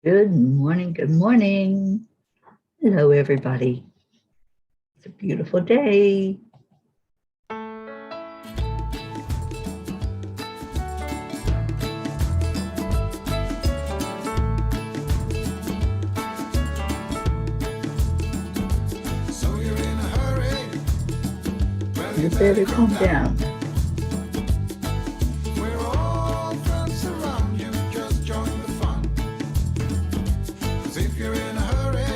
Good morning, good morning. Hello, everybody. It's a beautiful day. So you're in a hurry. Well, You better calm down. We're all friends around you. Just join the fun. 'Cause if you're in a hurry,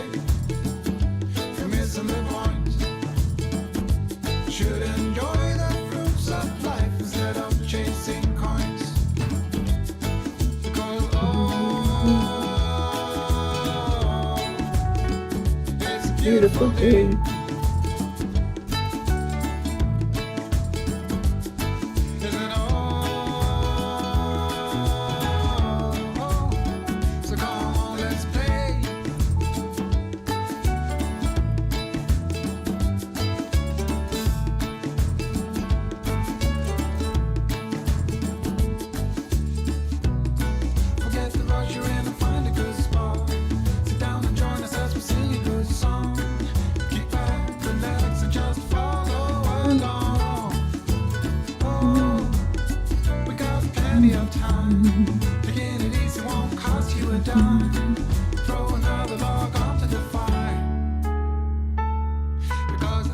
you're missing the point. Should enjoy the fruits of life instead of chasing coins. Because it's a Beautiful day. Isn't all? So come on, let's play. Forget the rush you're in and find a good spot. Sit down and join us as we sing a good song. Kick back, relax, and just follow along. Oh, we got plenty of time. Taking it easy won't cost you a dime. Throw another log onto the fire. Because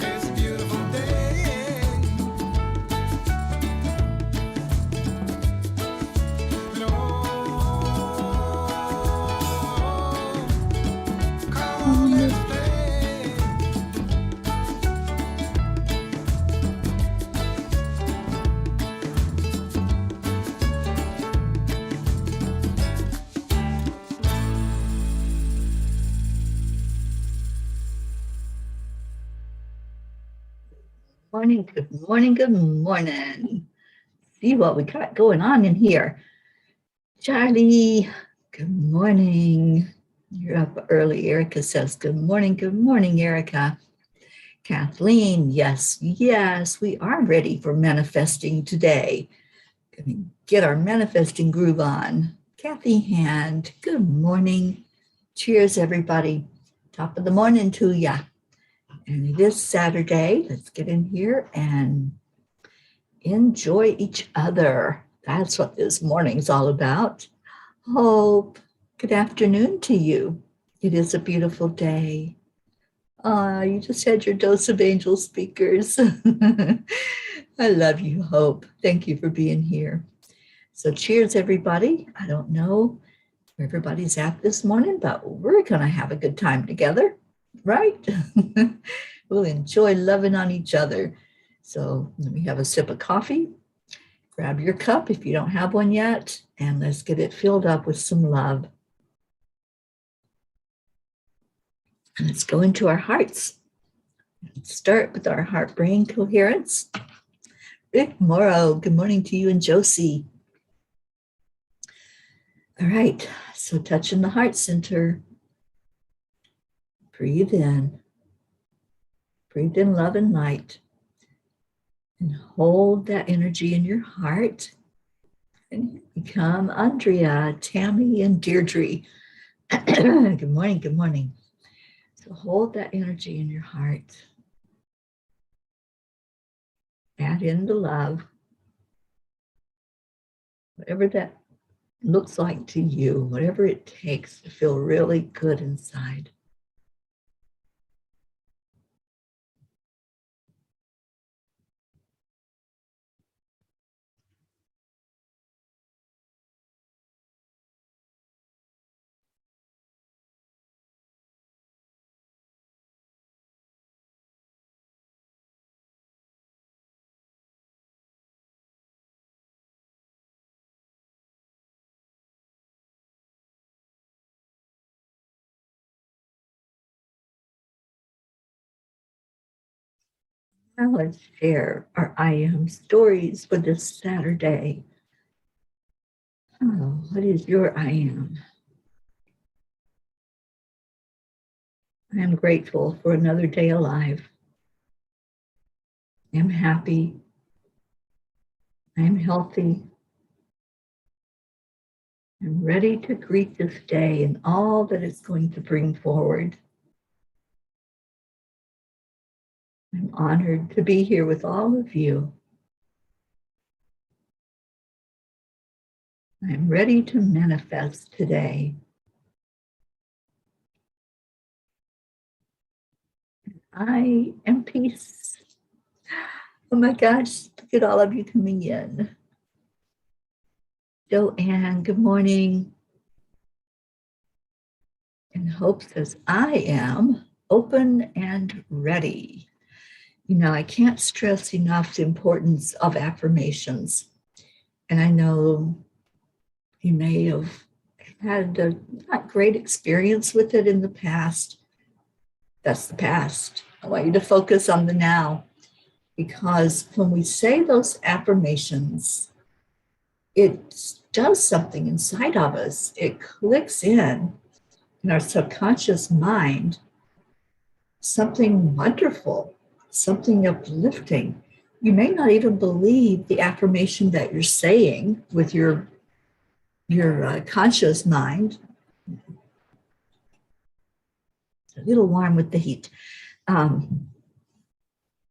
it's a beautiful day. And come on, let's play. Morning, good morning, good morning. See what we got going on in here. Charlie, good morning. You're up early. Erica says, good morning, Erica. Kathleen, yes, we are ready for manifesting today. Gonna get our manifesting groove on. Kathy Hand, good morning. Cheers, everybody. Top of the morning to ya. And it is Saturday. Let's get in here and enjoy each other. That's what this morning's all about. Hope, good afternoon to you. It is a beautiful day. You just had your dose of angel speakers. I love you, Hope. Thank you for being here. So cheers, everybody. I don't know where everybody's at this morning, but we're going to have a good time together, right? We'll enjoy loving on each other. So let me have a sip of coffee. Grab your cup if you don't have one yet, and let's get it filled up with some love. And let's go into our hearts. Let's start with our heart-brain coherence. Rick Morrow, good morning to you and Josie. All right, so touching the heart center. Breathe in. Breathe in love and light. And hold that energy in your heart. And become Andrea, Tammy, and Deirdre. Good morning, good morning. So hold that energy in your heart. Add in the love. Whatever that looks like to you, whatever it takes to feel really good inside. Now let's share our I am stories for this Saturday. Oh, what is your I am? I am grateful for another day alive. I am happy. I am healthy. I'm ready to greet this day and all that it's going to bring forward. I'm honored to be here with all of you. I'm ready to manifest today. I am peace. Oh my gosh, look at all of you coming in. Joanne, good morning. And Hope says, I am open and ready. You know, I can't stress enough the importance of affirmations. And I know you may have had a not great experience with it in the past. That's the past. I want you to focus on the now, because when we say those affirmations, it does something inside of us. It clicks in our subconscious mind, something wonderful, something uplifting. You may not even believe the affirmation that you're saying with your conscious mind. It's a little warm with the heat.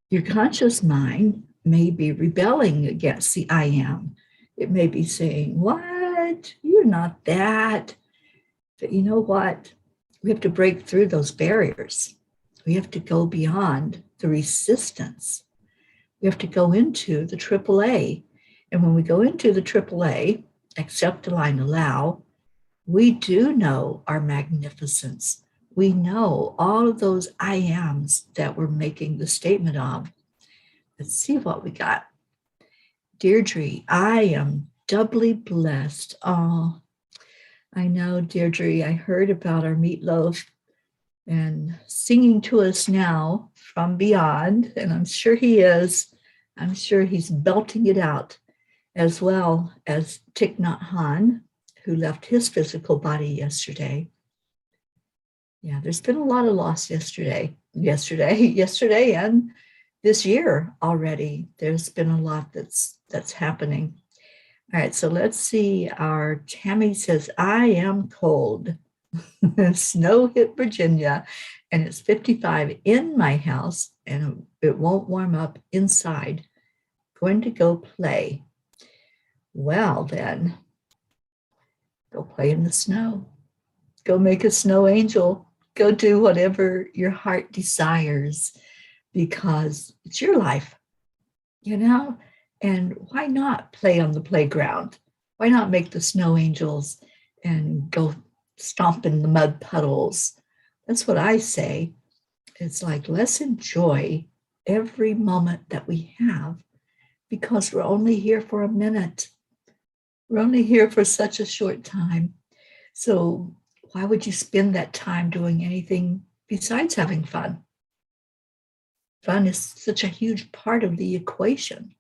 Your conscious mind may be rebelling against the I am. It may be saying, what? You're not that. But you know what? We have to break through those barriers. We have to go beyond the resistance. We have to go into the AAA. And when we go into the AAA, accept, align, allow, we do know our magnificence. We know all of those I ams that we're making the statement of. Let's see what we got. Deirdre, I am doubly blessed. Oh, I know, Deirdre, I heard about our meatloaf and singing to us now from beyond, and I'm sure he is. I'm sure he's belting it out, as well as Thich Nhat Hanh, who left his physical body yesterday. Yeah, there's been a lot of loss yesterday, and this year already. There's been a lot that's happening. All right, so let's see. Our Tammy says, I am cold. Snow hit Virginia, and it's 55 in my house, and it won't warm up inside. Going to go play. Well, then, go play in the snow. Go make a snow angel. Go do whatever your heart desires, because it's your life, you know? And why not play on the playground? Why not make the snow angels and go stomp in the mud puddles? That's what I say. It's like, let's enjoy every moment that we have, because we're only here for a minute. We're only here for such a short time. So why would you spend that time doing anything besides having fun? Fun is such a huge part of the equation.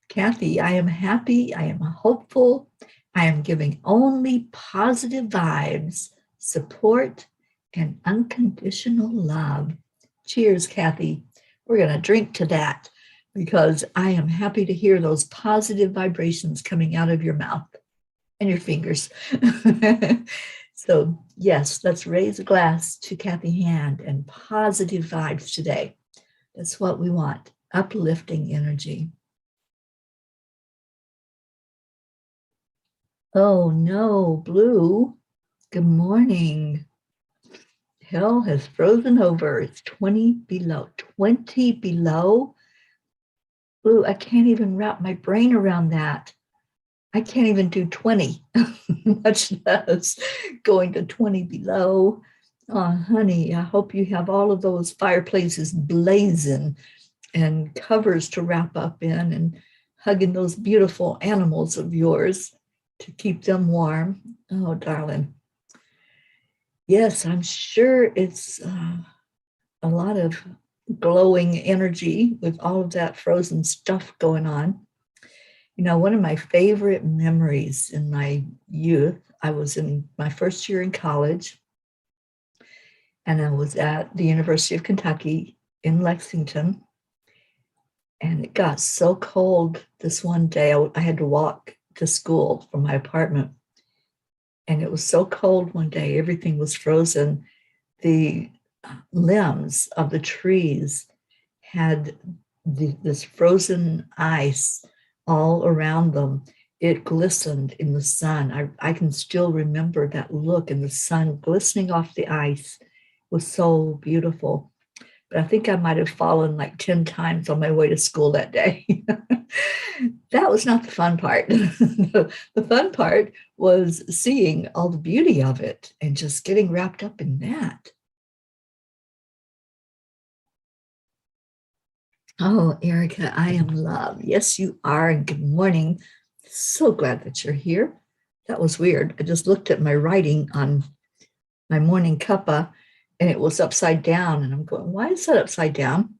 Kathy, I am happy, I am hopeful, I am giving only positive vibes, support, and unconditional love. Cheers, Kathy. We're going to drink to that, because I am happy to hear those positive vibrations coming out of your mouth and your fingers. So yes, let's raise a glass to Kathy Hand and positive vibes today. That's what we want, uplifting energy. Oh no, Blue, good morning. Hell has frozen over. It's 20 below. 20 below? Blue, I can't even wrap my brain around that. I can't even do 20, much less going to 20 below. Oh, honey, I hope you have all of those fireplaces blazing and covers to wrap up in, and hugging those beautiful animals of yours to keep them warm. Oh, darling. Yes, I'm sure it's a lot of glowing energy with all of that frozen stuff going on. You know, one of my favorite memories in my youth, I was in my first year in college, and I was at the University of Kentucky in Lexington. And it got so cold this one day. I had to walk to school from my apartment. And it was so cold one day, everything was frozen. The limbs of the trees had this frozen ice all around them. It glistened in the sun. I can still remember that look in the sun glistening off the ice. It was so beautiful. But I think I might have fallen like 10 times on my way to school that day. That was not the fun part. The fun part was seeing all the beauty of it and just getting wrapped up in that. Oh, Erica, I am love. Yes, you are. And good morning. So glad that you're here. That was weird. I just looked at my writing on my morning cuppa and it was upside down. And I'm going, why is that upside down?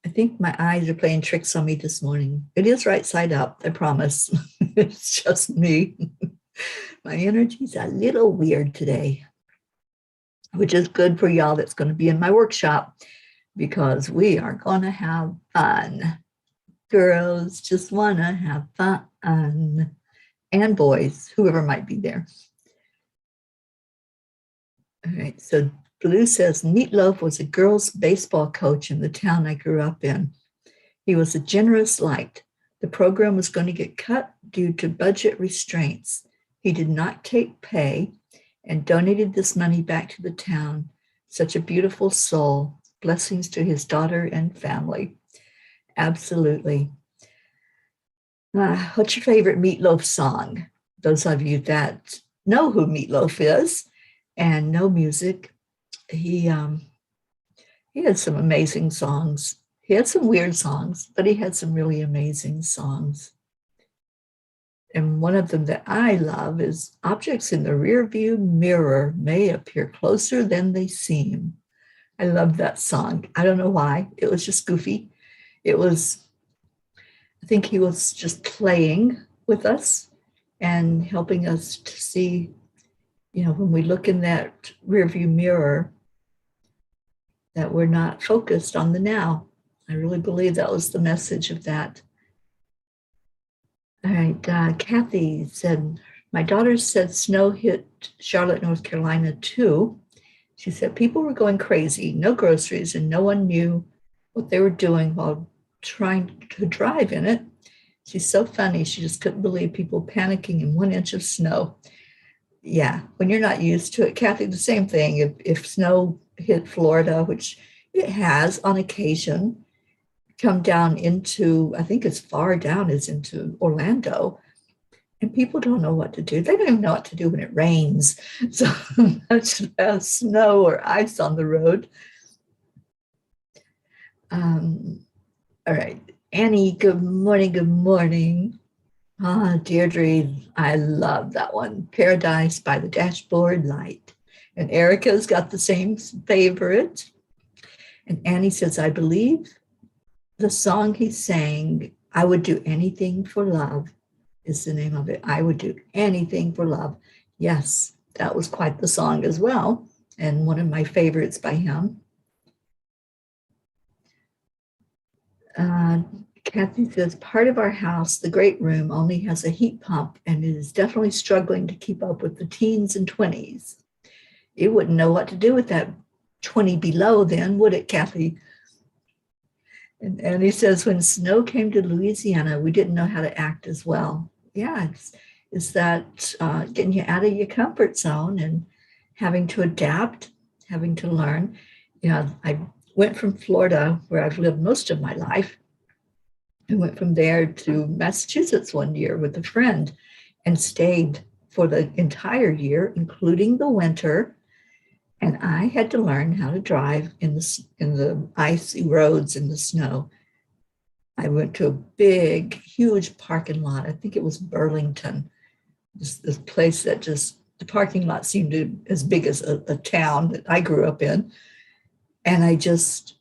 I think my eyes are playing tricks on me this morning. It is right side up, I promise. It's just me. My energy's a little weird today, which is good for y'all that's going to be in my workshop because we are going to have fun. Girls just want to have fun. And boys, whoever might be there. All right, so Blue says, Meatloaf was a girls' baseball coach in the town I grew up in. He was a generous light. The program was going to get cut due to budget restraints. He did not take pay and donated this money back to the town. Such a beautiful soul. Blessings to his daughter and family. Absolutely. What's your favorite Meatloaf song? Those of you that know who Meatloaf is and know music, he had some amazing songs. He had some weird songs, but he had some really amazing songs. And one of them that I love is objects in the rearview mirror may appear closer than they seem. I love that song. I don't know why. It was just goofy. I think he was just playing with us and helping us to see, when we look in that rearview mirror, that we're not focused on the now. I really believe that was the message of that. All right, Kathy said, my daughter said snow hit Charlotte, North Carolina too. She said people were going crazy, no groceries, and no one knew what they were doing while trying to drive in it. She's so funny. She just couldn't believe people panicking in 1 inch of snow. Yeah, when you're not used to it. Kathy, the same thing. If snow hit Florida, which it has on occasion, come down into, I think as far down as into Orlando, and people don't know what to do. They don't even know what to do when it rains. So much snow or ice on the road. All right, Annie, good morning, good morning. Deirdre, I love that one. Paradise by the Dashboard Light. And Erica's got the same favorite. And Annie says, I believe the song he sang, I Would Do Anything for Love, is the name of it. I Would Do Anything for Love. Yes, that was quite the song as well. And one of my favorites by him. Kathy says, part of our house, the great room, only has a heat pump and it is definitely struggling to keep up with the teens and 20s. You wouldn't know what to do with that 20 below then, would it, Kathy? And he says, when snow came to Louisiana, we didn't know how to act as well. Yeah, it's that getting you out of your comfort zone and having to adapt, having to learn. I went from Florida, where I've lived most of my life. I went from there to Massachusetts one year with a friend and stayed for the entire year, including the winter. And I had to learn how to drive in the icy roads in the snow. I went to a big, huge parking lot. I think it was Burlington, this place that just, the parking lot seemed as big as a town that I grew up in. And I just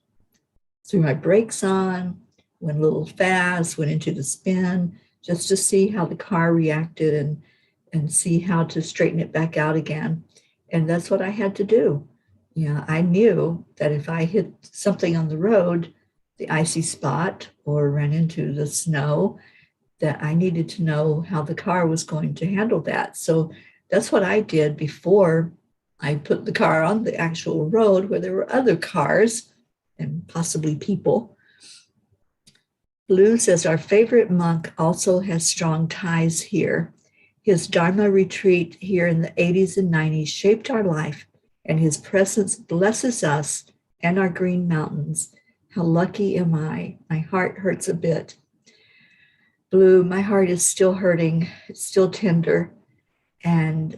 threw my brakes on, went a little fast, went into the spin, just to see how the car reacted and see how to straighten it back out again. And that's what I had to do. I knew that if I hit something on the road, the icy spot or ran into the snow, that I needed to know how the car was going to handle that. So that's what I did before I put the car on the actual road where there were other cars and possibly people. Blue says our favorite monk also has strong ties here. His Dharma retreat here in the 80s and 90s shaped our life, and his presence blesses us and our green mountains. How lucky am I? My heart hurts a bit. Blue, my heart is still hurting. It's still tender. And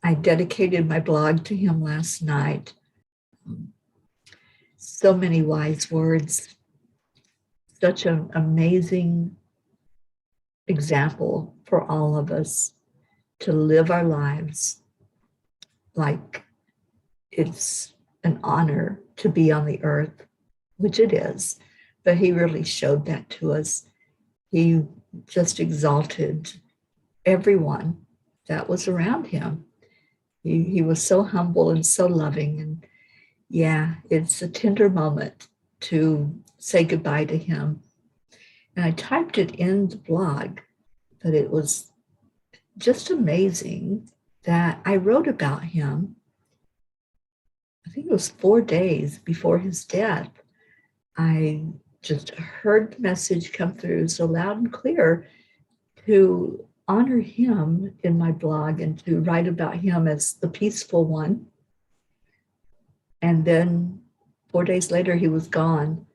I dedicated my blog to him last night. So many wise words. Such an amazing example for all of us to live our lives like it's an honor to be on the earth, which it is. But he really showed that to us. He just exalted everyone that was around him. He was so humble and so loving. And yeah, it's a tender moment to say goodbye to him. And I typed it in the blog, but it was just amazing that I wrote about him. I think it was 4 days before his death. I just heard the message come through so loud and clear to honor him in my blog and to write about him as the peaceful one. And then 4 days later, he was gone.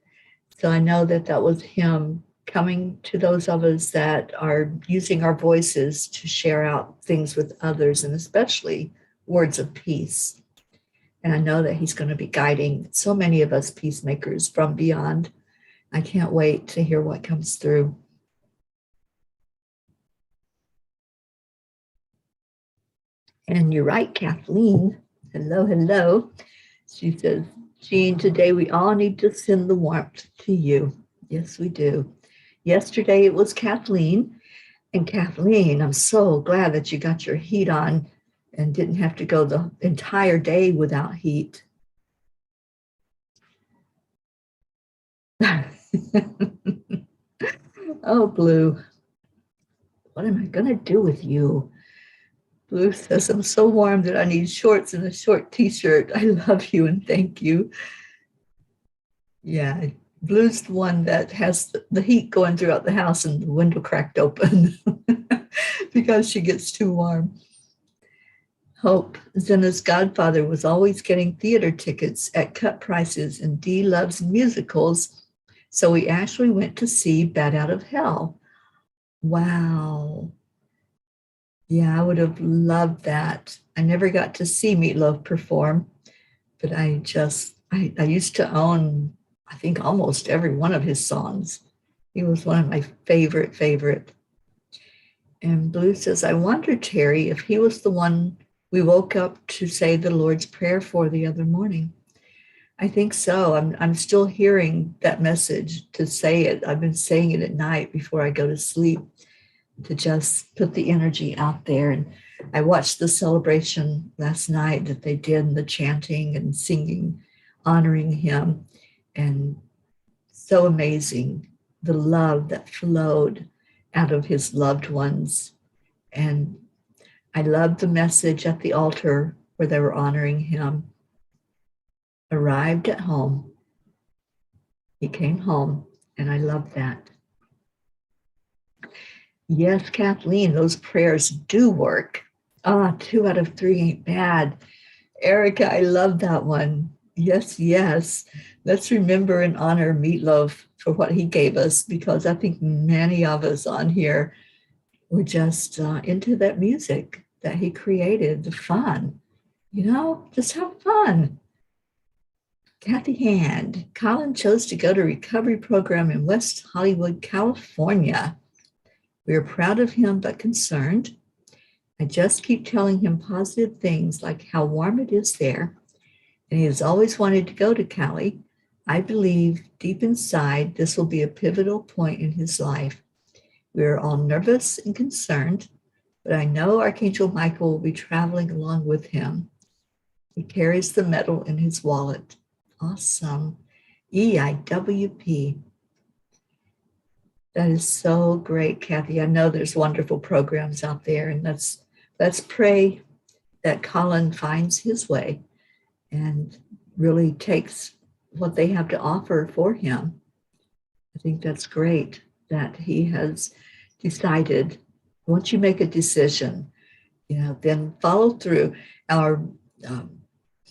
So I know that that was him coming to those of us that are using our voices to share out things with others, and especially words of peace. And I know that he's going to be guiding so many of us peacemakers from beyond. I can't wait to hear what comes through. And you're right, Kathleen. Hello, hello. She says, Jean, today we all need to send the warmth to you. Yes, we do. Yesterday it was Kathleen. And Kathleen, I'm so glad that you got your heat on and didn't have to go the entire day without heat. Oh, Blue, what am I going to do with you? Blue says, I'm so warm that I need shorts and a short t-shirt. I love you and thank you. Yeah, Blue's the one that has the heat going throughout the house and the window cracked open because she gets too warm. Hope, Zena's godfather, was always getting theater tickets at cut prices, and Dee loves musicals, so we actually went to see Bat Out of Hell. Wow. Yeah, I would have loved that. I never got to see Meatloaf perform, but I used to own, I think, almost every one of his songs. He was one of my favorite. And Blue says, I wonder, Teri, if he was the one we woke up to say the Lord's Prayer for the other morning. I think so. I'm still hearing that message to say it. I've been saying it at night before I go to sleep to just put the energy out there. And I watched the celebration last night that they did, and the chanting and singing, honoring him. And so amazing, the love that flowed out of his loved ones. And I loved the message at the altar where they were honoring him. Arrived at home. He came home, and I love that. Yes, Kathleen, those prayers do work. 2 out of 3 ain't bad. Erica, I love that one. Yes. Let's remember and honor Meatloaf for what he gave us, because I think many of us on here were just into that music that he created, the fun. Just have fun. Kathy Hand, Colin chose to go to a recovery program in West Hollywood, California. We are proud of him, but concerned. I just keep telling him positive things like how warm it is there, and he has always wanted to go to Cali. I believe deep inside this will be a pivotal point in his life. We are all nervous and concerned, but I know Archangel Michael will be traveling along with him. He carries the medal in his wallet. Awesome. EIWP. That is so great, Kathy. I know there's wonderful programs out there, and let's pray that Colin finds his way and really takes what they have to offer for him. I think that's great that he has decided. Once you make a decision, then follow through. Our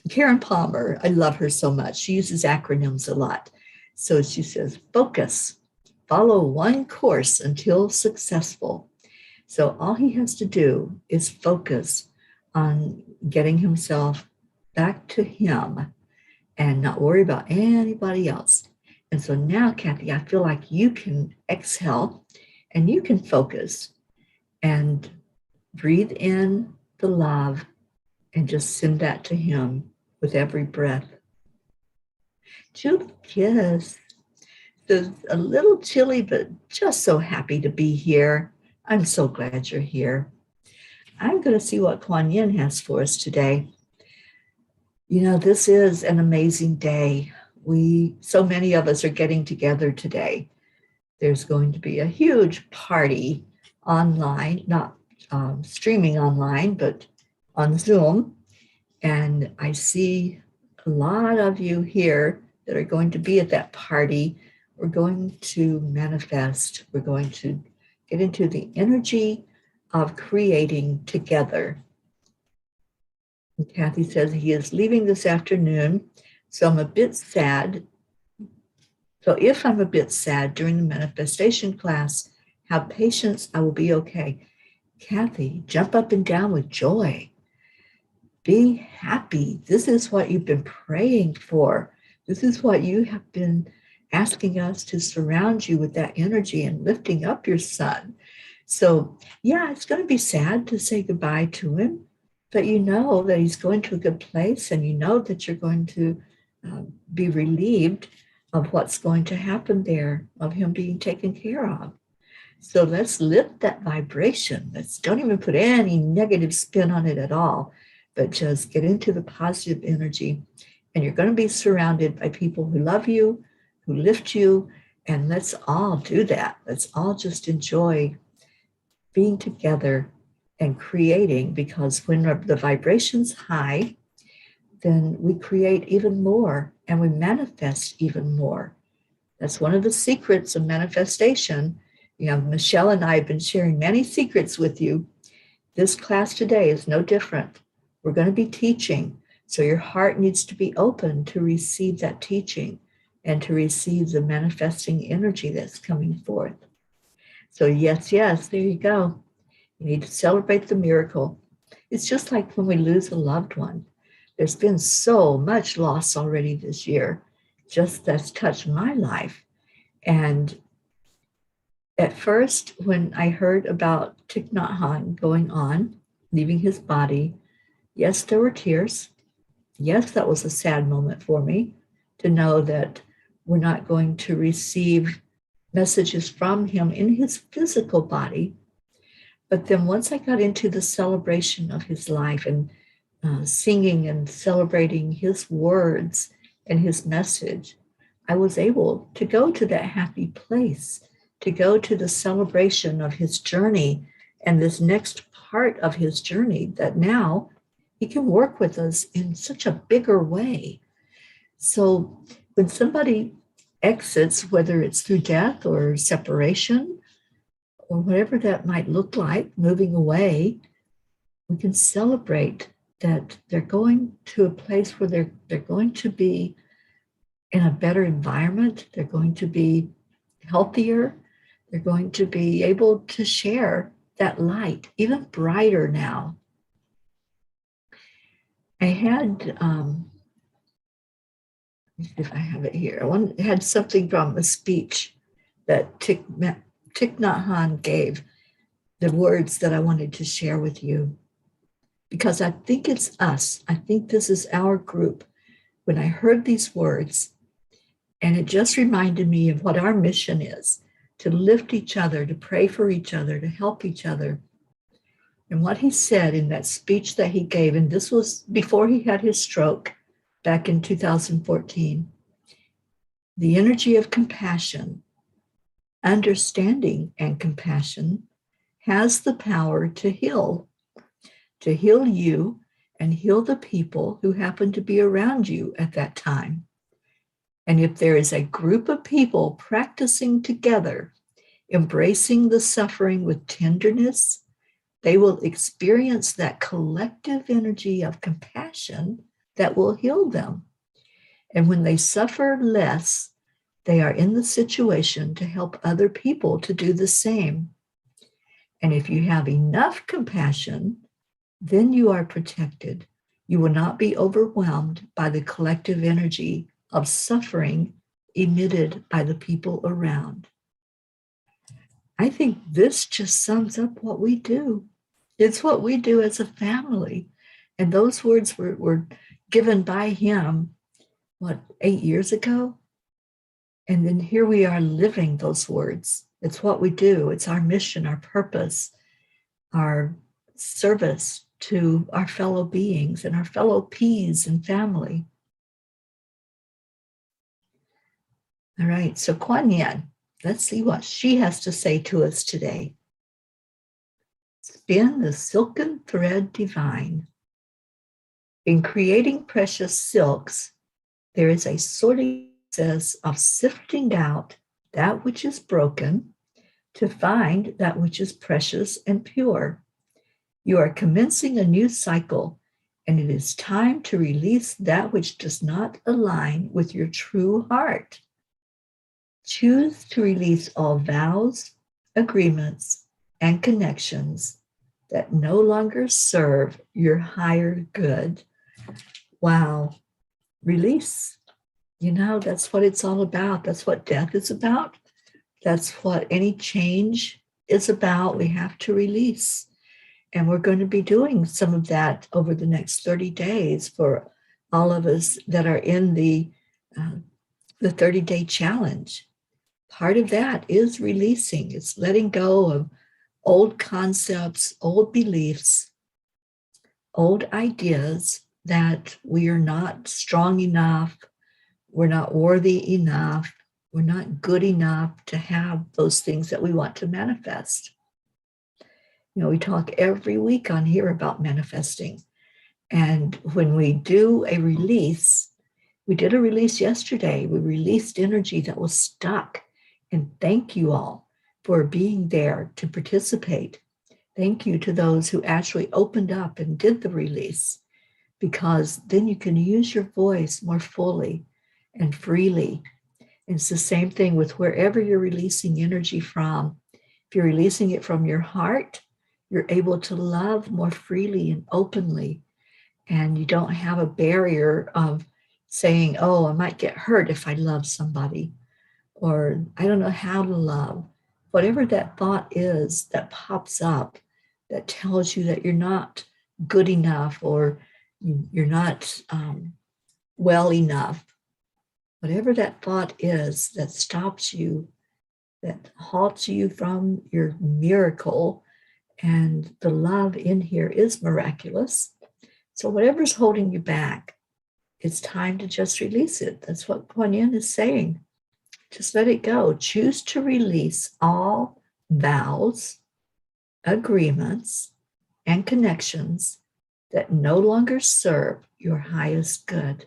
Karen Palmer, I love her so much. She uses acronyms a lot. So she says, focus, follow one course until successful. So all he has to do is focus on getting himself back to him and not worry about anybody else. And so now, Kathy, I feel like you can exhale and you can focus and breathe in the love and just send that to him with every breath. Julie, yes. It's a little chilly, but just so happy to be here. I'm so glad you're here. I'm going to see what Kuan Yin has for us today. This is an amazing day. So many of us are getting together today. There's going to be a huge party online, not streaming online, but on Zoom. And I see a lot of you here that are going to be at that party. We're going to manifest. We're going to get into the energy of creating together. And Kathy says he is leaving this afternoon, so I'm a bit sad. So if I'm a bit sad during the manifestation class, have patience, I will be okay. Kathy, jump up and down with joy. Be happy. This is what you've been praying for. This is what you have been asking us to surround you with, that energy and lifting up your son. So yeah, it's going to be sad to say goodbye to him, but you know that he's going to a good place, and you know that you're going to be relieved of what's going to happen there, of him being taken care of. So let's lift that vibration. Don't even put any negative spin on it at all, but just get into the positive energy. And you're going to be surrounded by people who love you, who lift you, and let's all do that. Let's all just enjoy being together and creating, because when the vibration's high, then we create even more and we manifest even more. That's one of the secrets of manifestation. Michelle and I have been sharing many secrets with you. This class today is no different. We're going to be teaching. So your heart needs to be open to receive that teaching and to receive the manifesting energy that's coming forth. So yes, there you go. You need to celebrate the miracle. It's just like when we lose a loved one. There's been so much loss already this year, just that's touched my life. And at first, when I heard about Thich Nhat Hanh going on, leaving his body, yes, there were tears. Yes, that was a sad moment for me to know that we're not going to receive messages from him in his physical body. But then once I got into the celebration of his life and singing and celebrating his words and his message, I was able to go to that happy place, to go to the celebration of his journey and this next part of his journey, that now he can work with us in such a bigger way. So when somebody exits, whether it's through death or separation or whatever that might look like, moving away, we can celebrate that they're going to a place where they're going to be in a better environment. They're going to be healthier. They're going to be able to share that light even brighter now. I had, let me see if I have it here. I had something from a speech that Thich Nhat Hanh gave, the words that I wanted to share with you, because I think it's us. I think this is our group. When I heard these words, and it just reminded me of what our mission is, to lift each other, to pray for each other, to help each other. And what he said in that speech that he gave, and this was before he had his stroke back in 2014, The energy of compassion, understanding, and compassion has the power to heal you and heal the people who happen to be around you at that time. And if there is a group of people practicing together, embracing the suffering with tenderness, they will experience that collective energy of compassion that will heal them. And when they suffer less, they are in the situation to help other people to do the same. And if you have enough compassion, then you are protected. You will not be overwhelmed by the collective energy of suffering emitted by the people around. I think this just sums up what we do. It's what we do as a family. And those words were given by him, 8 years ago? And then here we are living those words. It's what we do. It's our mission, our purpose, our service to our fellow beings and our fellow peas and family. All right, so Kuan Yin, let's see what she has to say to us today. Spin the silken thread divine. In creating precious silks, there is a sorting process of sifting out that which is broken to find that which is precious and pure. You are commencing a new cycle, and it is time to release that which does not align with your true heart. Choose to release all vows, agreements, and connections that no longer serve your higher good. Wow. Release. You know, that's what it's all about. That's what death is about. That's what any change is about. We have to release. And we're going to be doing some of that over the next 30 days for all of us that are in the 30-day challenge. Part of that is releasing. It's letting go of old concepts, old beliefs, old ideas that we are not strong enough, we're not worthy enough, we're not good enough to have those things that we want to manifest. You know, we talk every week on here about manifesting. And when we do a release, we did a release yesterday. We released energy that was stuck. And thank you all for being there to participate. Thank you to those who actually opened up and did the release, because then you can use your voice more fully and freely. And it's the same thing with wherever you're releasing energy from. If you're releasing it from your heart, you're able to love more freely and openly. And you don't have a barrier of saying, oh, I might get hurt if I love somebody, or I don't know how to love. Whatever that thought is that pops up that tells you that you're not good enough or you're not well enough, whatever that thought is that stops you, that halts you from your miracle, and the love in here is miraculous. So whatever's holding you back, it's time to just release it. That's what Kuan Yin is saying. Just let it go. Choose to release all vows, agreements, and connections that no longer serve your highest good.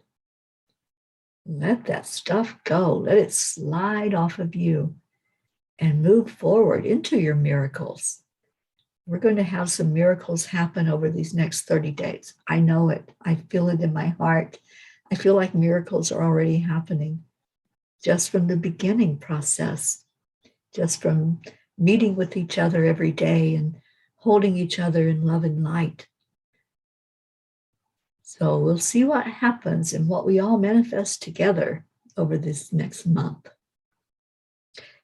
Let that stuff go. Let it slide off of you and move forward into your miracles. We're going to have some miracles happen over these next 30 days. I know it. I feel it in my heart. I feel like miracles are already happening just from the beginning process, just from meeting with each other every day and holding each other in love and light. So we'll see what happens and what we all manifest together over this next month.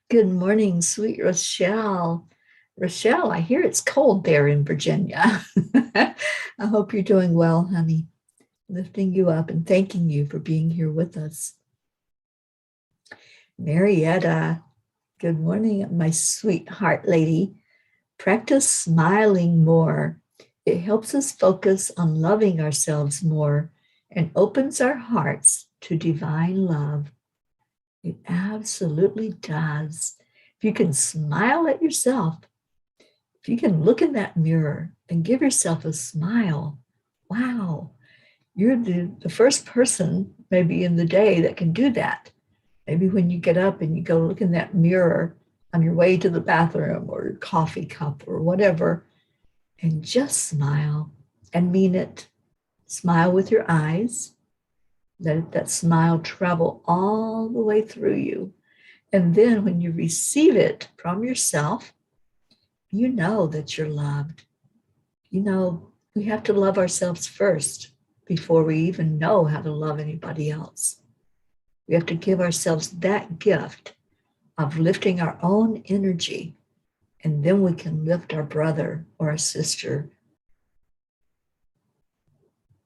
Good morning, sweet Rochelle. Rochelle, I hear it's cold there in Virginia. I hope you're doing well, honey. Lifting you up and thanking you for being here with us. Marietta, good morning, my sweetheart lady. Practice smiling more. It helps us focus on loving ourselves more and opens our hearts to divine love. It absolutely does. If you can smile at yourself, if you can look in that mirror and give yourself a smile, wow, you're the first person maybe in the day that can do that. Maybe when you get up and you go look in that mirror on your way to the bathroom or your coffee cup or whatever, and just smile and mean it. Smile with your eyes. Let that smile travel all the way through you. And then when you receive it from yourself, you know that you're loved. You know, we have to love ourselves first before we even know how to love anybody else. We have to give ourselves that gift of lifting our own energy, and then we can lift our brother or our sister.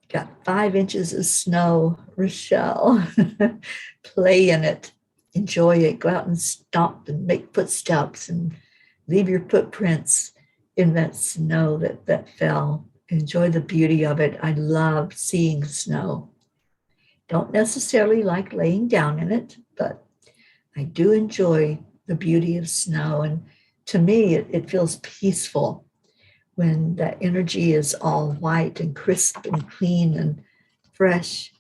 Got 5 inches of snow, Rochelle. Play in it. Enjoy it. Go out and stomp and make footsteps and leave your footprints in that snow that fell. Enjoy the beauty of it. I love seeing snow. Don't necessarily like laying down in it, but I do enjoy the beauty of snow. And to me, it feels peaceful when that energy is all white and crisp and clean and fresh.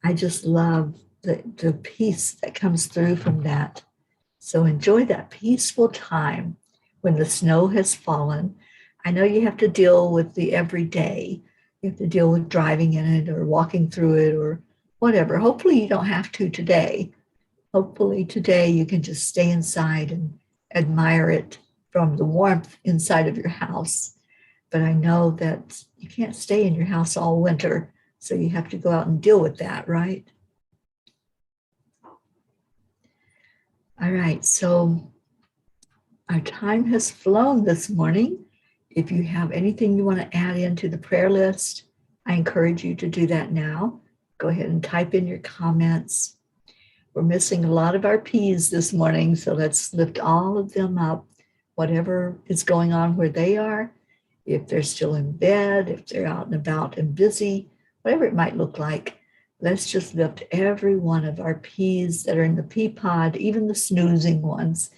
I just love the peace that comes through from that. So enjoy that peaceful time when the snow has fallen. I know you have to deal with the everyday. You have to deal with driving in it or walking through it or whatever. Hopefully you don't have to today. Hopefully today you can just stay inside and admire it from the warmth inside of your house. But I know that you can't stay in your house all winter, so you have to go out and deal with that, right? All right, so our time has flown this morning. If you have anything you want to add into the prayer list, I encourage you to do that now. Go ahead and type in your comments. We're missing a lot of our P's this morning, so let's lift all of them up, whatever is going on where they are. If they're still in bed, if they're out and about and busy, whatever it might look like, let's just lift every one of our P's that are in the peapod, even the snoozing ones,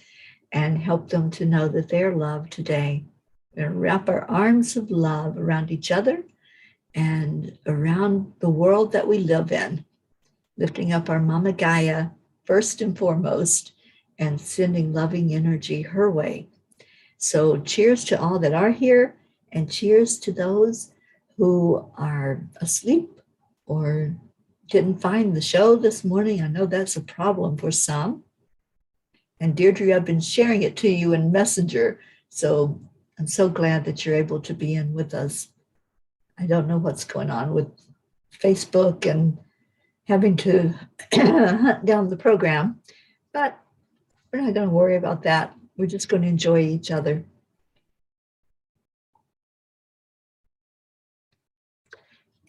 and help them to know that they're loved today. We're going to wrap our arms of love around each other and around the world that we live in, lifting up our Mama Gaia first and foremost and sending loving energy her way. So cheers to all that are here, and cheers to those who are asleep or didn't find the show this morning. I know that's a problem for some. And Deirdre, I've been sharing it to you in Messenger, so I'm so glad that you're able to be in with us. I don't know what's going on with Facebook and having to hunt down the program, but we're not going to worry about that. We're just going to enjoy each other.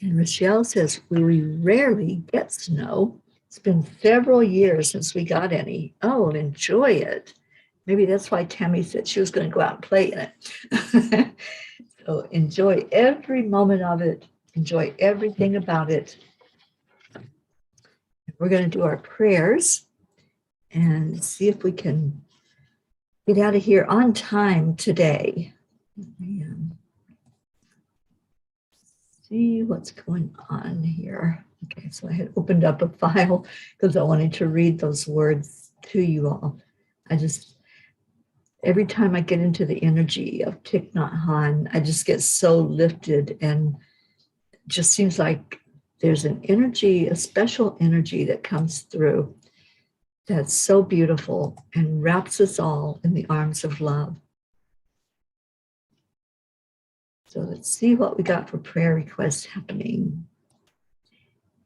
And Rochelle says, we rarely get snow. It's been several years since we got any. Oh, enjoy it. Maybe that's why Tammy said she was going to go out and play in it. So enjoy every moment of it. Enjoy everything about it. We're going to do our prayers and see if we can get out of here on time today. See what's going on here. Okay, so I had opened up a file because I wanted to read those words to you all. Every time I get into the energy of Thich Nhat Hanh, I just get so lifted, and it just seems like there's an energy, a special energy that comes through that's so beautiful and wraps us all in the arms of love. So let's see what we got for prayer requests happening.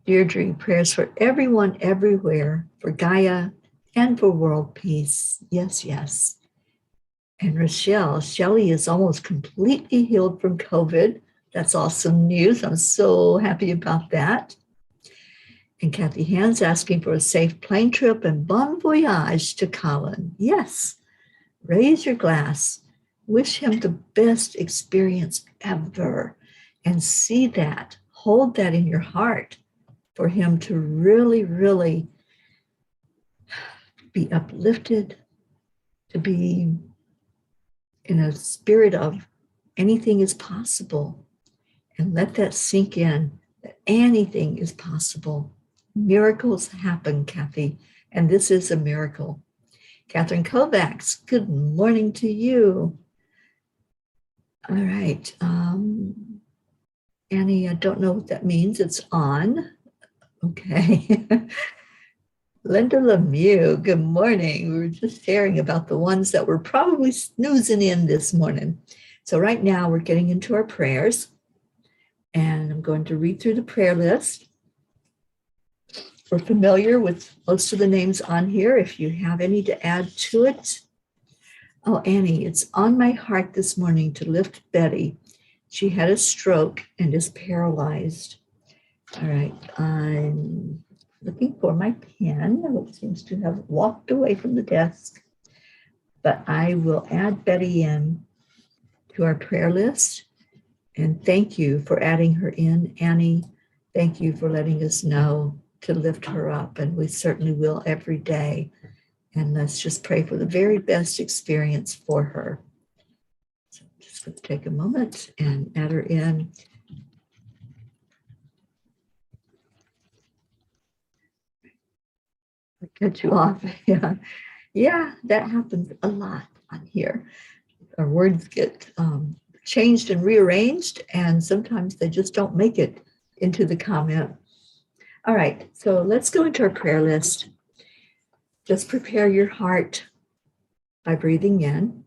Deirdre, prayers for everyone everywhere, for Gaia and for world peace. Yes, yes. And Rochelle, Shelley is almost completely healed from COVID. That's awesome news. I'm so happy about that. And Kathy Hand's asking for a safe plane trip and bon voyage to Colin. Yes, raise your glass. Wish him the best experience ever, and see that, hold that in your heart for him to really, really be uplifted, to be in a spirit of anything is possible. And let that sink in, that anything is possible. Miracles happen, Kathy, and this is a miracle. Catherine Kovacs, good morning to you. All right. Annie, I don't know what that means. It's on. Okay. Linda Lemieux, good morning. We were just sharing about the ones that were probably snoozing in this morning. So right now we're getting into our prayers, and I'm going to read through the prayer list. We're familiar with most of the names on here. If you have any to add to it. Oh, Annie, it's on my heart this morning to lift Betty. She had a stroke and is paralyzed. All right, I'm looking for my pen, which seems to have walked away from the desk. But I will add Betty in to our prayer list. And thank you for adding her in, Annie. Thank you for letting us know to lift her up. And we certainly will every day. And let's just pray for the very best experience for her. So I'm just going to take a moment and add her in. I cut you off. Yeah, that happens a lot on here. Our words get changed and rearranged, and sometimes they just don't make it into the comment. All right, so let's go into our prayer list. Just prepare your heart by breathing in.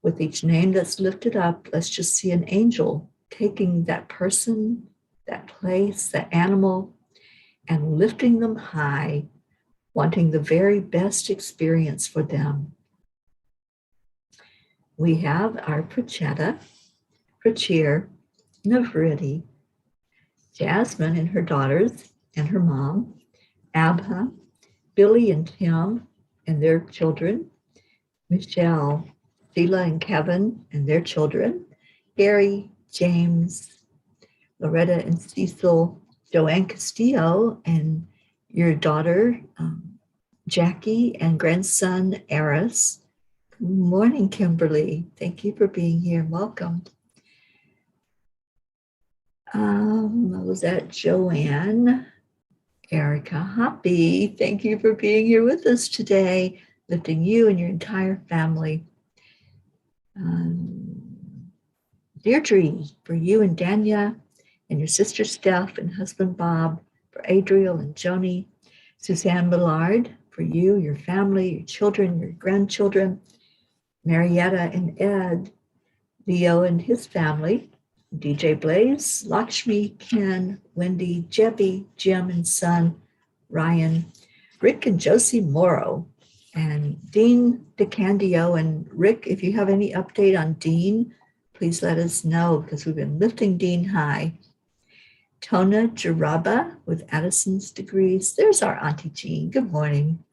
With each name that's lifted up, let's just see an angel taking that person, that place, that animal, and lifting them high, wanting the very best experience for them. We have our Prachetta, Prachir, Navriti, Jasmine and her daughters and her mom, Abha, Billy and Tim and their children, Michelle, Sheila and Kevin and their children, Gary, James, Loretta and Cecil, Joanne Castillo and your daughter, Jackie, and grandson, Eris. Good morning, Kimberly. Thank you for being here. Welcome. Was that Joanne? Erica Hoppy, thank you for being here with us today, lifting you and your entire family. Deirdre, for you and Danya, and your sister Steph and husband Bob, for Adriel and Joni. Suzanne Millard, for you, your family, your children, your grandchildren. Marietta and Ed, Leo and his family. DJ Blaze, Lakshmi, Ken, Wendy, Jebby, Jim and son, Ryan, Rick and Josie Morrow, and Dean DeCandio. And Rick, if you have any update on Dean, please let us know, because we've been lifting Dean high. Tona Jaraba with Addison's degrees. There's our Auntie Jean. Good morning.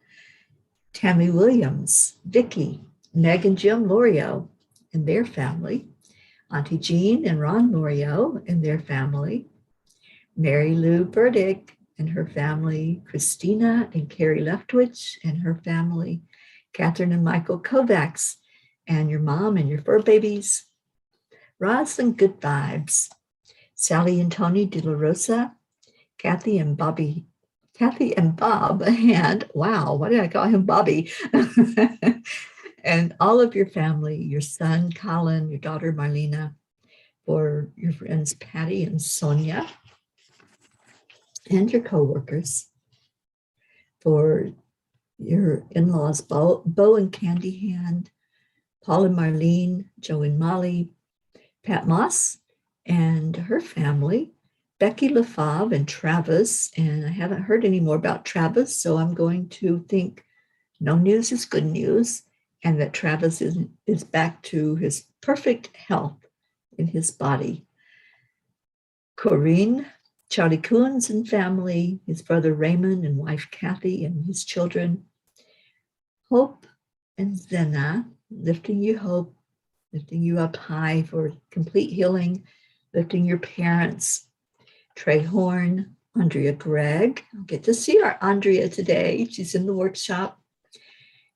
Tammy Williams, Vicky, Meg and Jim Lorio and their family. Auntie Jean and Ron Lorio and their family. Mary Lou Burdick and her family. Christina and Carrie Leftwich and her family. Catherine and Michael Kovacs and your mom and your fur babies. Roz and Good Vibes. Sally and Tony De La Rosa. Kathy and Bob, and wow, why did I call him Bobby? And all of your family, your son, Colin, your daughter, Marlena, for your friends, Patty and Sonia, and your coworkers, for your in-laws, Bo and Candy Hand, Paul and Marlene, Joe and Molly, Pat Moss and her family, Becky LaFave and Travis, and I haven't heard any more about Travis, so I'm going to think no news is good news, and that Travis is back to his perfect health in his body. Corinne, Charlie Coons and family, his brother Raymond and wife Kathy and his children. Hope and Zena, lifting you hope, lifting you up high for complete healing, lifting your parents. Trey Horn, Andrea Gregg. I'll get to see our Andrea today. She's in the workshop.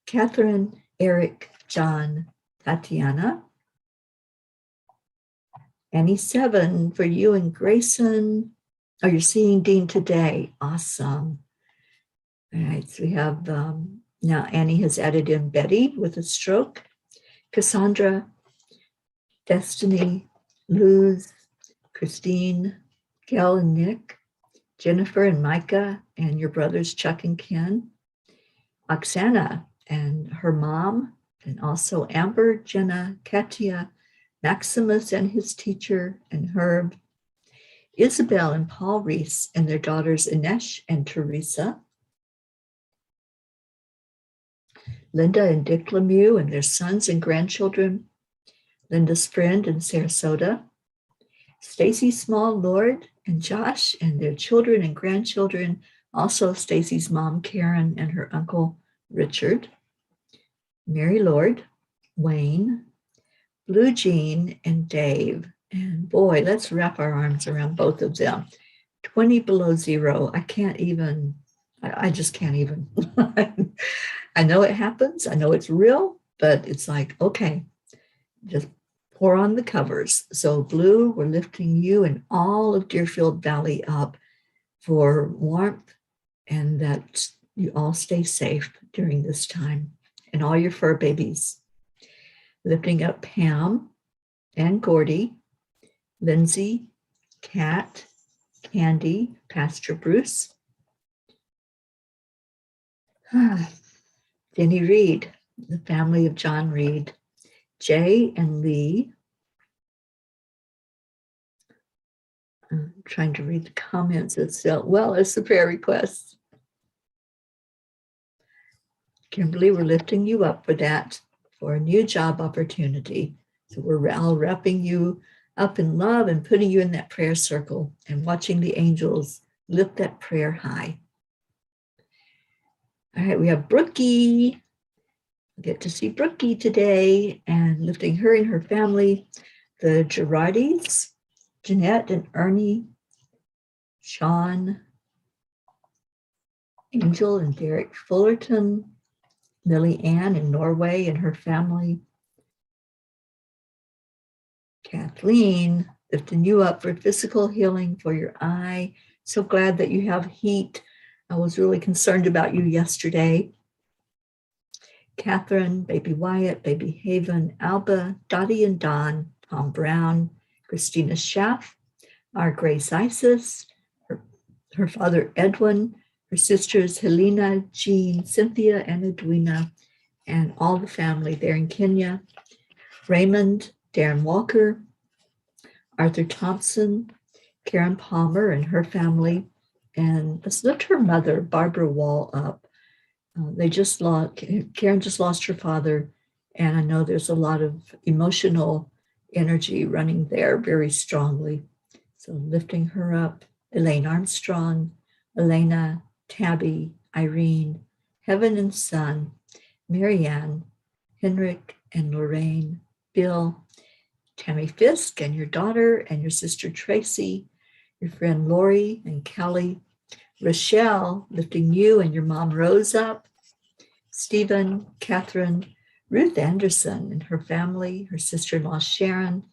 Catherine, Eric, John, Tatiana. Annie 7 for you and Grayson. Oh, you're seeing Dean today. Awesome. All right, so we have, now Annie has added in Betty with a stroke, Cassandra, Destiny, Luz, Christine, Gail and Nick, Jennifer and Micah, and your brothers Chuck and Ken, Oksana and her mom, and also Amber, Jenna, Katia, Maximus and his teacher, and Herb, Isabel and Paul Reese and their daughters Inesh and Teresa, Linda and Dick Lemieux and their sons and grandchildren, Linda's friend in Sarasota, Stacy Small, Lord, and Josh and their children and grandchildren, also Stacy's mom, Karen, and her uncle, Richard, Mary Lord, Wayne, Blue Jean, and Dave. And boy, let's wrap our arms around both of them. 20 below zero. I can't even, I just can't even. I know it happens. I know it's real, but it's like, okay, just pour on the covers. So Blue, we're lifting you and all of Deerfield Valley up for warmth and that you all stay safe during this time, and all your fur babies. Lifting up Pam and Gordy, Lindsay, Kat, Candy, Pastor Bruce, Denny Reed, the family of John Reed, Jay and Lee. I'm trying to read the comments as well as the prayer requests. Kimberly, we're lifting you up for that, for a new job opportunity. So we're all wrapping you up in love and putting you in that prayer circle and watching the angels lift that prayer high. All right, we have Brookie. We get to see Brookie today and lifting her and her family, the Girardis, Jeanette and Ernie, Sean, Angel and Derek Fullerton, Lily Ann in Norway and her family, Kathleen, lifting you up for physical healing for your eye. So glad that you have heat. I was really concerned about you yesterday. Catherine, baby Wyatt, baby Haven, Alba, Dottie and Don, Tom Brown, Christina Schaff, our Grace Isis, her father Edwin, her sisters Helena, Jean, Cynthia, and Edwina, and all the family there in Kenya, Raymond, Darren Walker, Arthur Thompson, Karen Palmer and her family, and let's lift her mother, Barbara Wall, up. Karen just lost her father, and I know there's a lot of emotional energy running there very strongly. So lifting her up, Elaine Armstrong, Elena, Tabby, Irene, Heaven and Son, Marianne, Henrik and Lorraine, Bill, Tammy Fisk and your daughter and your sister Tracy, your friend Lori and Kelly, Rochelle, lifting you and your mom Rose up, Stephen, Catherine, Ruth Anderson and her family, her sister-in-law Sharon,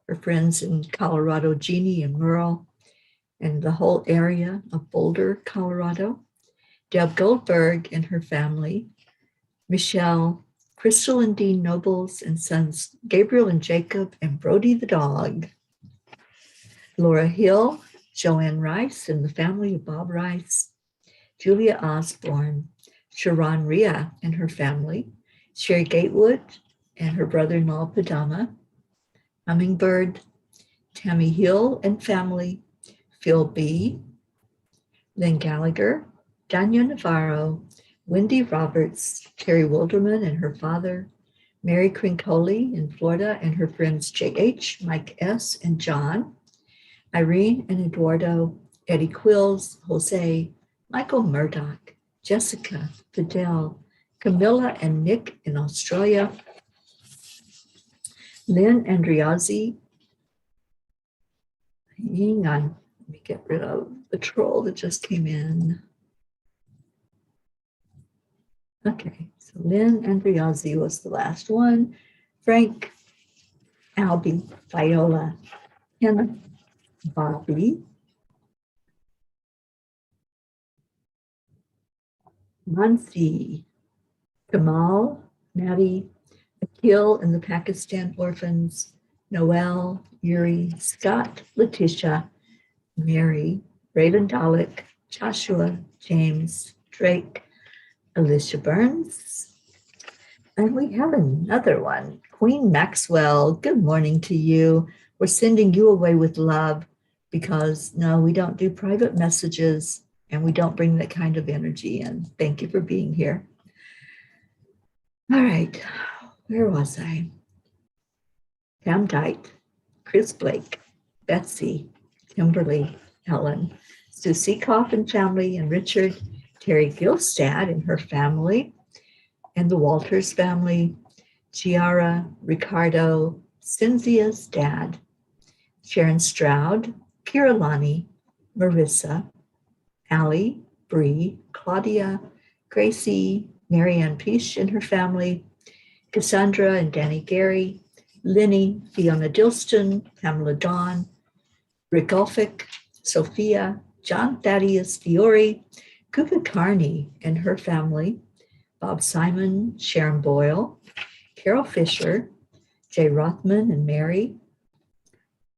her friends in Colorado, Jeannie and Merle, and the whole area of Boulder, Colorado, Deb Goldberg and her family, Michelle, Crystal and Dean Nobles and sons Gabriel and Jacob and Brody the dog, Laura Hill, Joanne Rice and the family of Bob Rice, Julia Osborne, Sharon Rhea and her family, Sherry Gatewood and her brother-in-law Padama, Hummingbird, Tammy Hill and family, Phil B., Lynn Gallagher, Danya Navarro, Wendy Roberts, Terry Wilderman and her father, Mary Crincoli in Florida and her friends J.H., Mike S., and John, Irene and Eduardo, Eddie Quills, Jose, Michael Murdoch, Jessica, Fidel, Camilla and Nick in Australia, Lynn Andriazzi. Hang on, let me get rid of the troll that just came in. Okay, so Lynn Andriazzi was the last one. Frank, Albie, Viola, Hannah, Bobby, Mansi, Kamal, Maddie, Akil and the Pakistan orphans, Noel, Yuri, Scott, Letitia, Mary, Raven Dalek, Joshua, James, Drake, Alicia Burns. And we have another one, Queen Maxwell. Good morning to you. We're sending you away with love because no, we don't do private messages and we don't bring that kind of energy in. Thank you for being here. All right, where was I? Pam Dyke, Chris Blake, Betsy, Kimberly, Helen, Sue Seacoff and family, and Richard, Terry Gilstad and her family, and the Walters family, Chiara, Ricardo, Cynthia's dad, Sharon Stroud, Kiralani, Marissa, Allie, Bree, Claudia, Gracie, Marianne Pish and her family, Cassandra and Danny Gary, Lenny, Fiona Dilston, Pamela Dawn, Rick Ulfick, Sophia, John Thaddeus Fiore, Kuka Carney and her family, Bob Simon, Sharon Boyle, Carol Fisher, Jay Rothman and Mary,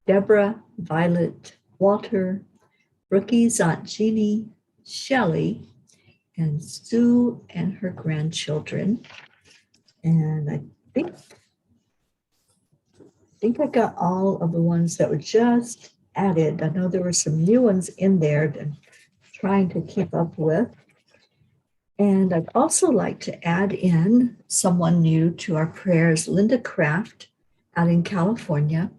Deborah, Violet, Walter, Rookie's Aunt Jeannie, Shelley, and Sue and her grandchildren. And I think I got all of the ones that were just added. I know there were some new ones in there that I'm trying to keep up with. And I'd also like to add in someone new to our prayers, Linda Kraft out in California.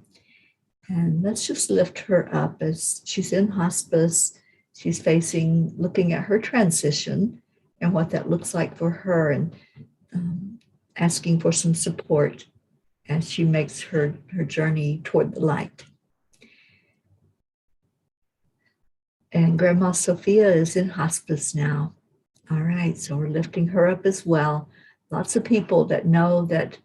And let's just lift her up as she's in hospice. She's looking at her transition and what that looks like for her, and asking for some support as she makes her journey toward the light. And Grandma Sophia is in hospice now. All right, so we're lifting her up as well. Lots of people that know that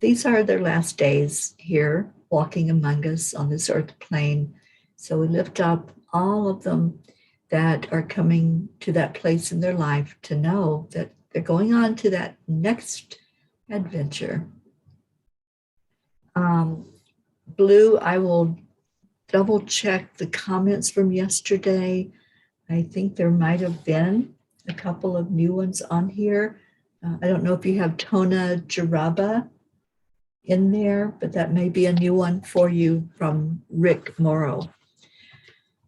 these are their last days here walking among us on this earth plane. So we lift up all of them that are coming to that place in their life to know that they're going on to that next adventure. Blue, I will double check the comments from yesterday. I think there might have been a couple of new ones on here. I don't know if you have Tona Jaraba in there, but that may be a new one for you from Rick Morrow.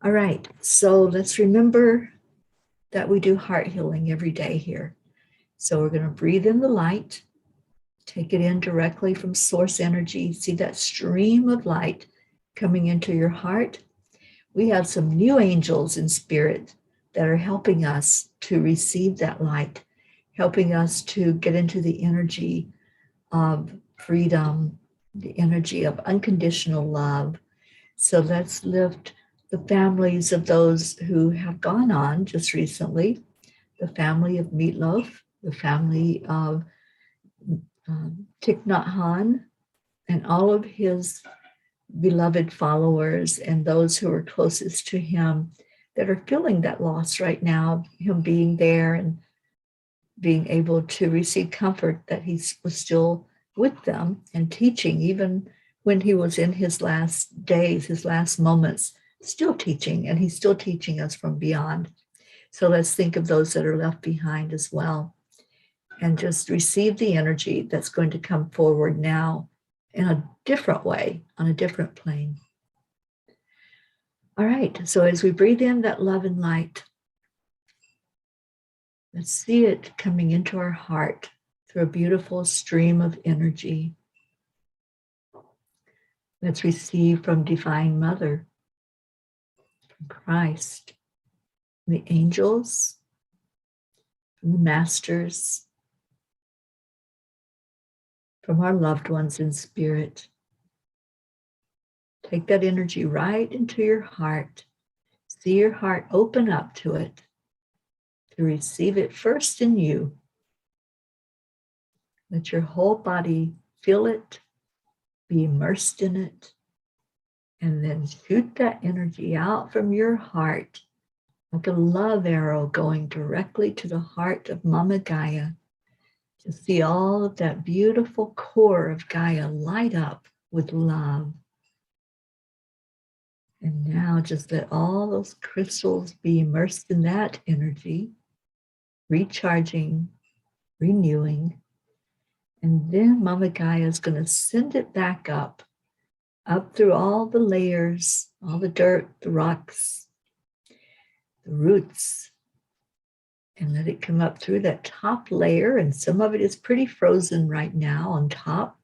All right, so let's remember that we do heart healing every day here. So we're going to breathe in the light, take it in directly from source energy. See that stream of light coming into your heart. We have some new angels in spirit that are helping us to receive that light, helping us to get into the energy of freedom, the energy of unconditional love. So let's lift the families of those who have gone on just recently, the family of Meatloaf, the family of Thich Nhat Hanh, and all of his beloved followers and those who are closest to him that are feeling that loss right now, him being there and being able to receive comfort that he was still with them and teaching, even when he was in his last days, his last moments, still teaching, and he's still teaching us from beyond. So let's think of those that are left behind as well, and just receive the energy that's going to come forward now in a different way, on a different plane. All right, so as we breathe in that love and light, let's see it coming into our heart through a beautiful stream of energy. Let's receive from Divine Mother, from Christ, from the angels, from the masters, from our loved ones in spirit. Take that energy right into your heart. See your heart open up to it, to receive it first in you, Let your whole body feel it, be immersed in it, and then shoot that energy out from your heart like a love arrow going directly to the heart of Mama Gaia, to see all of that beautiful core of Gaia light up with love. And now just let all those crystals be immersed in that energy, recharging, renewing. And then Mama Gaia is going to send it back up through all the layers, all the dirt, the rocks, the roots, and let it come up through that top layer. And some of it is pretty frozen right now on top.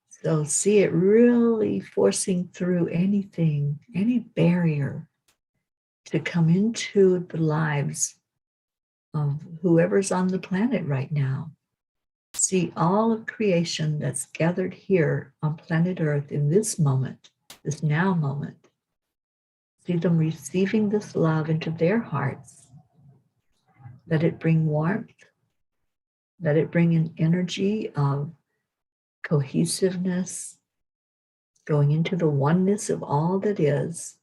So see it really forcing through anything, any barrier to come into the lives of whoever's on the planet right now. See all of creation that's gathered here on planet Earth in this moment, this now moment. See them receiving this love into their hearts. Let it bring warmth. Let it bring an energy of cohesiveness, going into the oneness of all that is.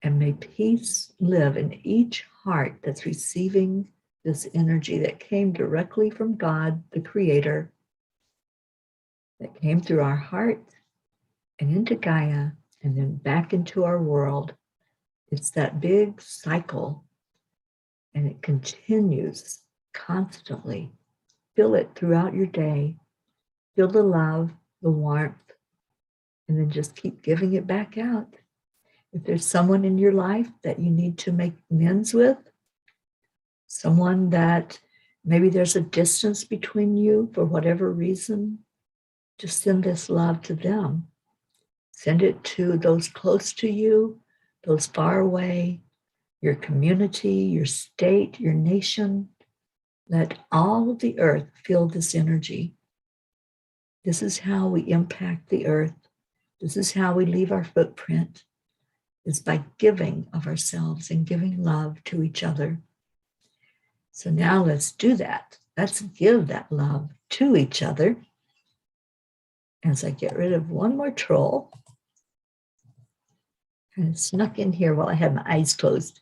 And may peace live in each heart that's receiving this energy that came directly from God, the Creator, that came through our heart and into Gaia and then back into our world. It's that big cycle, and it continues constantly. Feel it throughout your day. Feel the love, the warmth, and then just keep giving it back out. If there's someone in your life that you need to make amends with, someone that maybe there's a distance between you for whatever reason, just send this love to them. Send it to those close to you, those far away, your community, your state, your nation. Let all of the earth feel this energy. This is how we impact the earth. This is how we leave our footprint, is by giving of ourselves and giving love to each other. So now let's do that. Let's give that love to each other. As I get rid of one more troll. And it snuck in here while I had my eyes closed.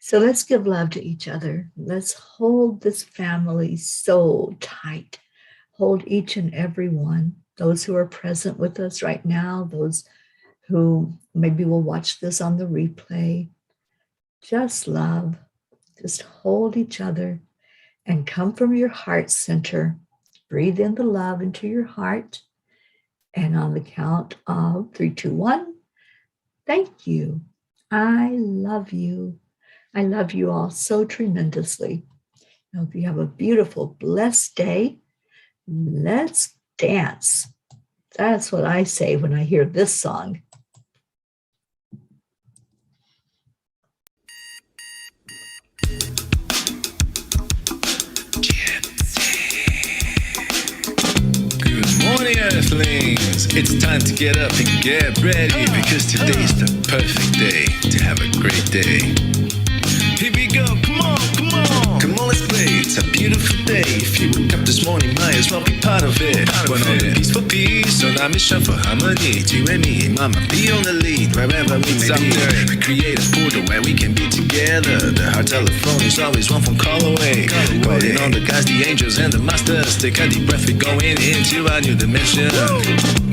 So let's give love to each other. Let's hold this family so tight. Hold each and every one, those who are present with us right now, those who maybe will watch this on the replay. Just love, just hold each other and come from your heart center. Breathe in the love into your heart. And on the count of 3, 2, 1, thank you. I love you. I love you all so tremendously. I hope you have a beautiful, blessed day. Let's dance. That's what I say when I hear this song. Good morning, Earthlings. It's time to get up and get ready because today is the perfect day to have a great day. Here we go, come on, come on. Come on, let's play, it's a beautiful day. If you woke up this morning, might as well be part of it. One on the peace for peace, on our mission for harmony. You and me, mama, be on the lead, wherever we may be. We create a portal where we can be together. The heart telephone is always one phone call away. Calling on the guys, the angels and the masters. Take a deep breath, we're going into a new dimension.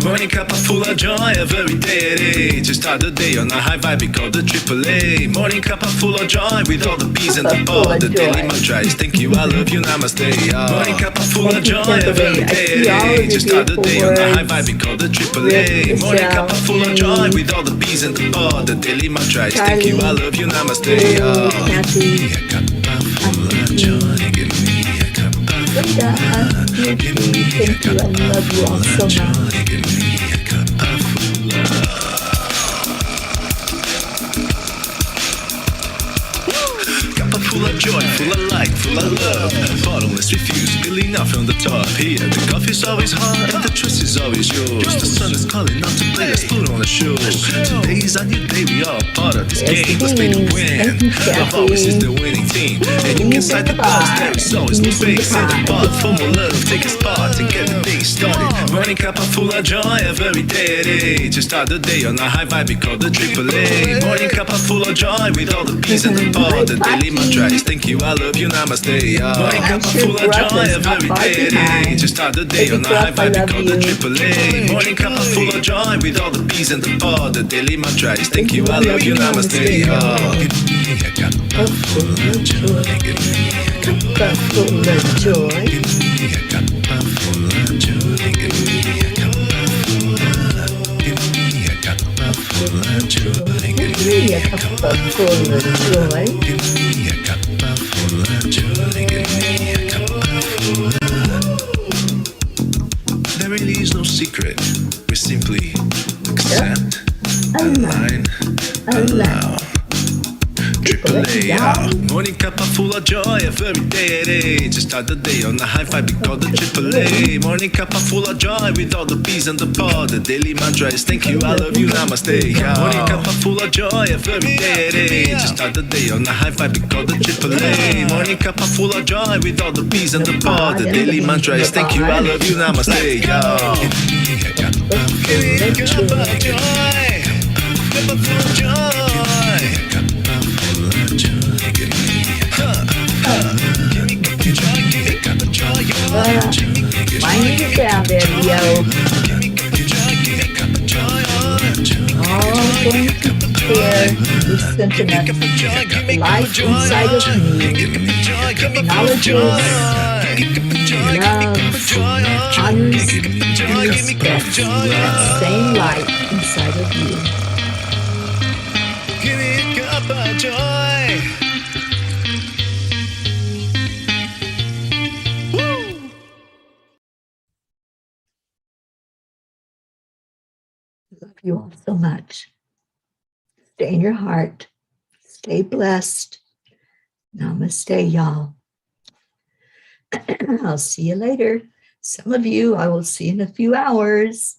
Morning Cuppa Fulla Joy, every day. To start the day on a high vibe, we call the AAA. Morning Cuppa Fulla Joy, with all the P's and the ball. The daily mantra is thank you, I love you, namaste. Morning Cuppa Fulla Joy, every day. To start the day on a high vibe, we call the AAA. Morning Cuppa Fulla Joy, with all the P's and the ball. The daily mantra is thank you, I love you, namaste. Give me a Cuppa Fulla Joy, give me a Cuppa Fulla. Give me a Cuppa Fulla Joy, give me a Cuppa Fulla. Cuppa Fulla Joy, full of light, full of love. Bottomless refuse, spilling out from the top. Here, the coffee's always hot and the trust is always yours. The sun is calling out to play, let's put on a show. Today's a new day, we are part of this game. Let's play to win. Love always is the winning team. And you can side the bus, there is always no space in the pot. For more love, take a spot and get the day started. Morning Cuppa Fulla Joy, every day. To start the day on a high vibe, we call the AAA. Morning Cuppa Fulla Joy, with all the peas and the pod. The daily mantra is thank you, I love you, namaste. Morning Cuppa Fulla Joy, every day. To start the day on a high vibe, we call the AAA. Morning Cuppa Fulla Joy, with all the peas and the pod. The daily mantra is thank you, I love you, namaste. Give me a cuppa full of joy. Give me a Cuppa Fulla Joy. Give me a cuppa full of joy. Give me a cuppa full of. Give me a cuppa full of joy. Give me a Cuppa Fulla Joy. Give me a cuppa full of joy. Give me a cuppa full of. There really is no secret. We simply accept, align, allow. AAA, morning Cuppa Fulla Joy, every day. To start the day on a high five, we call the AAA. Morning Cuppa Fulla Joy, with all the peas and the pod. The daily mantra is thank you, I love you, namaste. Morning Cuppa Fulla Joy, every day. To start the day on a high five, we call the AAA. Morning Cuppa Fulla Joy, with all the peas and the pod. The daily mantra is thank you, I love you, namaste. Give me a cuppa full of joy. Cuppa full of joy. Winding it down there, Leo. All going to prepare with sentiment, life inside of me, knowledge, love, honors, and respect that same light inside of you. Give me a cuppa joy. Love you all so much. Stay in your heart. Stay blessed. Namaste, y'all. I'll see you later. Some of you I will see in a few hours.